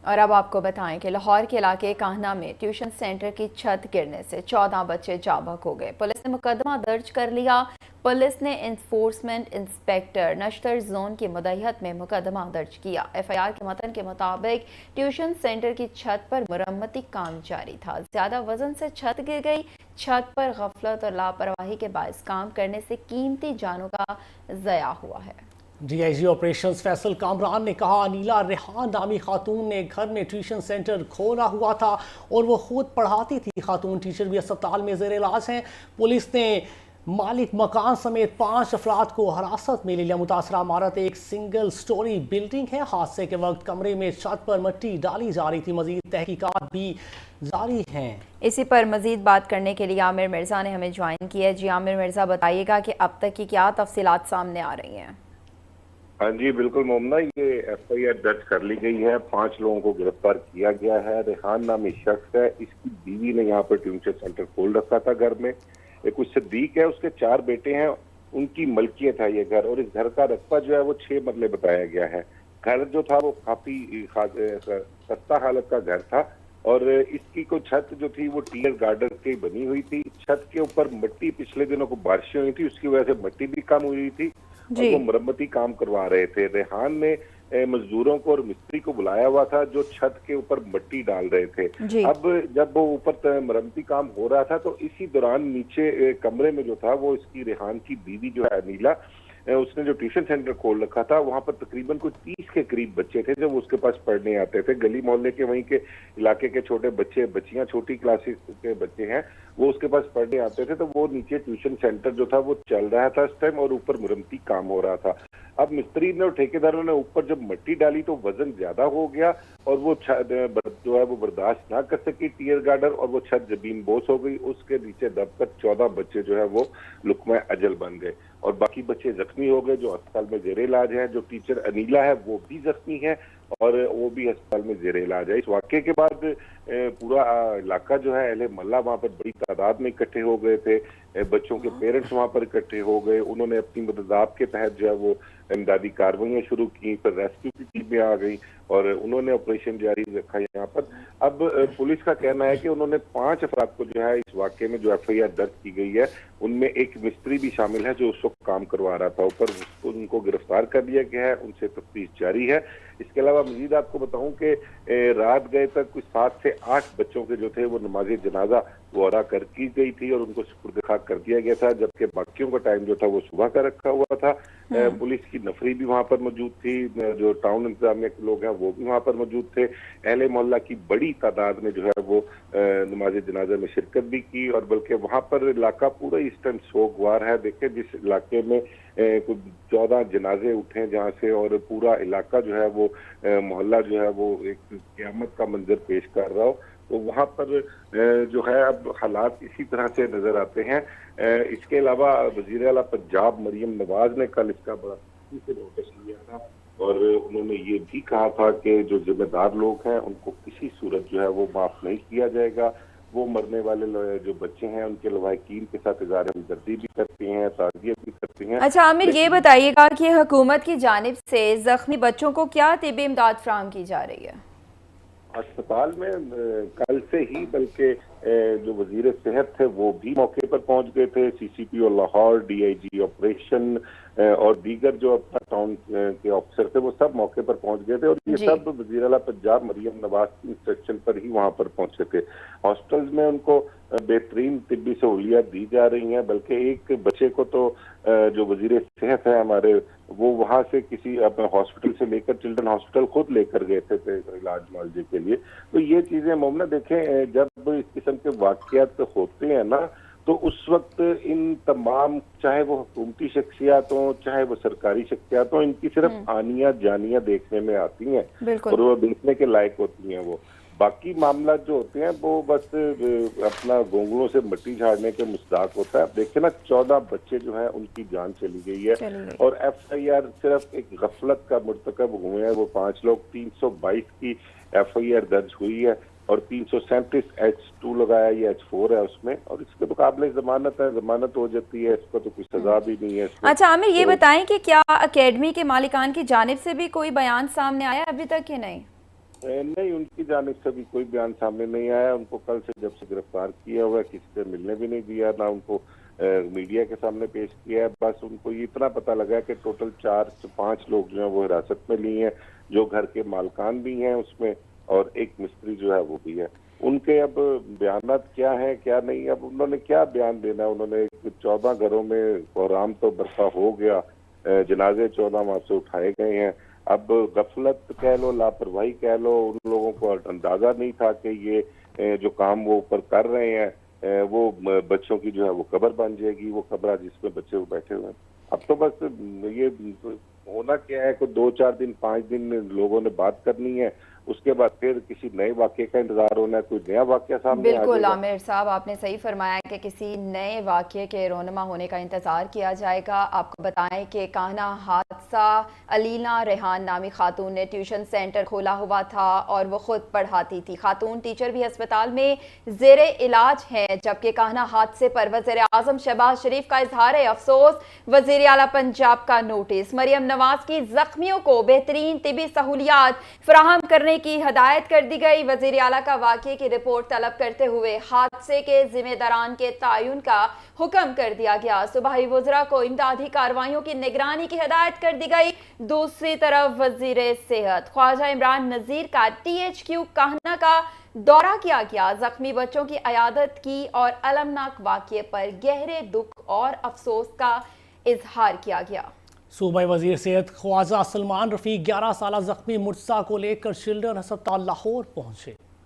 और अब आपको बताएं कि लाहौर के इलाके कान्हा में ट्यूशन सेंटर की छत गिरने से 14 बच्चे जाबक हो गए। पुलिस ने मुकदमा दर्ज कर लिया। पुलिस ने इन्फोर्समेंट इंस्पेक्टर नश्तर जोन की मदहियत में मुकदमा दर्ज किया। एफआईआर के मतन के मुताबिक ट्यूशन सेंटर की छत पर मुरम्मती काम जारी था। ज्यादा वजन से छत गिर गई। छत पर गफलत और लापरवाही के बायस काम करने से कीमती जानों का ज़या हुआ है। डीआईजी ऑपरेशंस फैसल कामरान ने कहा, अनीला रेहान नामी खातून ने घर में ट्यूशन सेंटर खोला हुआ था और वो खुद पढ़ाती थी। खातून टीचर भी अस्पताल में जेर इलाज हैं। पुलिस ने मालिक मकान समेत 5 अफराद को हिरासत में ले लिया। मुतासरा इमारत एक सिंगल स्टोरी बिल्डिंग है। हादसे के वक्त कमरे में छत पर मिट्टी डाली जा रही थी। मजीद तहकीकात भी जारी हैं। इसी पर मजीद बात करने के लिए आमिर मिर्जा ने हमें ज्वाइन किया है। जी आमिर मिर्जा, बताइएगा कि अब तक की क्या तफसीलात सामने आ रही हैं। हाँ जी बिल्कुल मोमना, ये एफआईआर दर्ज कर ली गई है। 5 लोगों को गिरफ्तार किया गया है। रेहान नामी शख्स है, इसकी बीवी ने यहाँ पर ट्यूशन सेंटर खोल रखा था घर में। एक कुछ सदीक है, उसके 4 बेटे हैं, उनकी मलकियत है ये घर। और इस घर का रकबा जो है वो 6 मरले बताया गया है। घर जो था वो काफी सस्ता हालत का घर था और इसकी कोई छत जो थी वो टियर गार्डर की बनी हुई थी। छत के ऊपर मिट्टी पिछले दिनों को बारिशें हुई थी, उसकी वजह से मिट्टी भी कम हुई थी और वो मरम्मती काम करवा रहे थे। रेहान ने मजदूरों को और मिस्त्री को बुलाया हुआ था जो छत के ऊपर मिट्टी डाल रहे थे। अब जब वो ऊपर मरम्मती काम हो रहा था तो इसी दौरान नीचे कमरे में जो था वो इसकी रेहान की बीवी जो है अनीला, उसने जो ट्यूशन सेंटर खोल रखा था वहां पर तकरीबन कुछ 30 के करीब बच्चे थे जो उसके पास पढ़ने आते थे। गली मोहल्ले के वहीं के इलाके के छोटे बच्चे बच्चियां, छोटी क्लासेस के बच्चे हैं, वो उसके पास पढ़ने आते थे। तो वो नीचे ट्यूशन सेंटर जो था वो चल रहा था इस टाइम और ऊपर मुरम्मती काम हो रहा था। अब मिस्त्री ने और ठेकेदारों ने ऊपर जब मिट्टी डाली तो वजन ज्यादा हो गया और वो जो है वो बर्दाश्त ना कर सकी टियर गार्डर, और वो छत जमीन बोस हो गई। उसके नीचे दबकर 14 बच्चे जो है वो लुकमा अजल बन गए और बाकी बच्चे जख्मी हो गए जो अस्पताल में जेर इलाज है। जो टीचर अनीला है वो भी जख्मी है और वो भी अस्पताल में जेर इलाज है। इस वाक़े के बाद पूरा इलाका जो है अहले मोहल्ला वहाँ पर बड़ी तादाद में इकट्ठे हो गए थे। बच्चों के पेरेंट्स वहाँ पर इकट्ठे हो गए। उन्होंने अपनी मदद के तहत जो है वो इमदादी कार्रवाइयाँ शुरू की। फिर रेस्क्यू की टीमें आ गई और उन्होंने ऑपरेशन जारी रखा यहाँ पर। अब पुलिस का कहना है कि उन्होंने 5 अफराद को जो है इस वाक़े में जो एफआईआर दर्ज की गई है उनमें एक मिस्त्री भी शामिल है जो उस वक्त काम करवा रहा था ऊपर। उनको गिरफ्तार कर लिया गया है, उनसे तफ्तीश जारी है। इसके अलावा मजीद आपको बताऊं कि रात गए तक कुछ 7 से 8 बच्चों के जो थे वो नमाज जनाजा वो अदा कर की गई थी और उनको सुपुर्द खाक कर दिया गया था, जबकि बाकियों का टाइम जो था वो सुबह का रखा हुआ था। पुलिस की नफरी भी वहां पर मौजूद थी, जो टाउन इंतजामिया के लोग हैं वो भी वहां पर मौजूद थे। अहले मोहल्ला की बड़ी तादाद में जो है वो नमाज जनाजा में शिरकत भी की और बल्कि वहां पर इलाका पूरा इस टाइम सोगवार है। देखे जिस इलाके में कुछ 14 जनाजे उठे जहाँ से, और पूरा इलाका जो है वो मोहल्ला जो है वो एक क़यामत का मंजर पेश कर रहा हो, तो वहाँ पर जो है अब हालात इसी तरह से नजर आते हैं। इसके अलावा वज़ीर आला पंजाब मरियम नवाज ने कल इसका बड़ा से नोटिस लिया था और उन्होंने ये भी कहा था कि जो जिम्मेदार लोग हैं उनको किसी सूरत जो है वो माफ नहीं किया जाएगा। वो मरने वाले जो बच्चे हैं उनके लवाहिकीन के साथ इज़हार हमदर्दी भी करते हैं, ताज़ियत भी करते हैं। अच्छा आमिर, ये बताइएगा कि हुकूमत की जानिब से जख्मी बच्चों को क्या तिब्बी इमदाद फराहम की जा रही है? अस्पताल में कल से ही बल्कि जो वजीर सेहत थे वो भी मौके पर पहुंच गए थे। सीसीपी और लाहौर, डीआईजी ऑपरेशन और दीगर जो अपना टाउन के ऑफिसर थे वो सब मौके पर पहुंच गए थे और ये सब वज़ीर आला पंजाब मरियम नवाज की इंस्ट्रक्शन पर ही वहां पर पहुंचे थे। हॉस्टल्स में उनको बेहतरीन तिब्बी सहूलियात दी जा रही हैं, बल्कि एक बच्चे को तो जो वजीर सेहत है हमारे वो वहां से किसी अपने हॉस्पिटल से लेकर चिल्ड्रन हॉस्पिटल खुद लेकर गए थे इलाज मुआवजे के लिए। तो ये चीजें मोमना देखें, जब इस किस्म के वाकयात होते हैं ना तो उस वक्त इन तमाम, चाहे वो हुकूमती शख्सियात हों चाहे वो सरकारी शख्सियात हों, इनकी सिर्फ आनियां जानियां देखने में आती हैं और वो देखने के लायक होती हैं। वो बाकी मामला जो होते हैं वो बस अपना गोंगलों से मिट्टी झाड़ने के मुस्ताक होता है। देखे ना 14 बच्चे जो हैं उनकी जान चली गई है और एफआईआर सिर्फ एक गफलत का मुर्तकब हुए हैं वो 5 लोग। 322 की एफआईआर दर्ज हुई है और 337 H2 लगाया, ये H4 है उसमें, और इसके मुकाबले जमानत है, जमानत हो जाती है, इसका तो कोई सजा भी नहीं है। अच्छा आमिर, ये बताएं कि क्या अकेडमी के मालिकान की जानिब से भी कोई बयान सामने आया अभी तक कि नहीं? नहीं, उनकी जानिब से भी कोई बयान सामने नहीं आया। उनको कल से जब से गिरफ्तार किया हुआ है किसी से मिलने भी नहीं दिया, ना उनको मीडिया के सामने पेश किया है। बस उनको ये इतना पता लगा है कि टोटल 4 से 5 लोग जो हैं वो हिरासत में लिए हैं, जो घर के मालकान भी हैं उसमें, और एक मिस्त्री जो है वो भी है। उनके अब बयानात क्या हैं क्या नहीं, अब उन्होंने क्या बयान देना है। उन्होंने 14 घरों में कोहराम तो बरपा हो गया, जनाजे 14 वहां से उठाए गए हैं। अब गफलत कह लो, लापरवाही कह लो, उन लोगों को अंदाजा नहीं था कि ये जो काम वो ऊपर कर रहे हैं वो बच्चों की जो है वो कब्र बन जाएगी, वो कब्र जिसमें बच्चे वो बैठे हुए हैं। अब तो बस ये होना क्या है कि 2-4 दिन 5 दिन लोगों ने बात करनी है, उसके बाद फिर किसी नए वाक्य का इंतजार होना है, कोई नया वाक्य सामने आ बिल्कुल जाएगा। आमिर साहब, आपने सही फरमाया कि किसी नए वाक़ये के रोनमा होने का इंतज़ार किया जाएगा। आपको बताएं कि कान्हा हादसा, अलीना रेहान नामी खातून ने ट्यूशन सेंटर खोला हुआ था और वो खुद पढ़ाती थी। खातून टीचर भी अस्पताल में ज़ेरे इलाज है, जबकि कान्हा हादसे पर वज़ीर आज़म शहबाज शरीफ का इजहार अफसोस, वज़ीर आला पंजाब का नोटिस, मरियम नवाज की जख्मियों को बेहतरीन तिबी सहूलियात फराहम करने की हदायत कर दी गई। वज़ीर आला का वाक़ये की रिपोर्ट तलब करते हुए हादसे के जिम्मेदारान के तयन का हुक्म कर दिया गया। सूबाई वज़रा को इमदादी कार्रवाइयों की निगरानी की हदायत कर दी गई। दूसरी तरफ वज़ीर सेहत ख्वाजा इमरान नज़ीर का THQ कान्हा का दौरा किया गया। जख्मी बच्चों की अयादत की और अलमनाक वाक़ये पर गहरे दुख और अफसोस का इजहार किया गया। सूबाई वजीर सेहत ख्वाजा सलमान रफीक 11 साल जख्मी मुर्तज़ा को लेकर चिल्ड्रन अस्पताल लाहौर पहुंचे।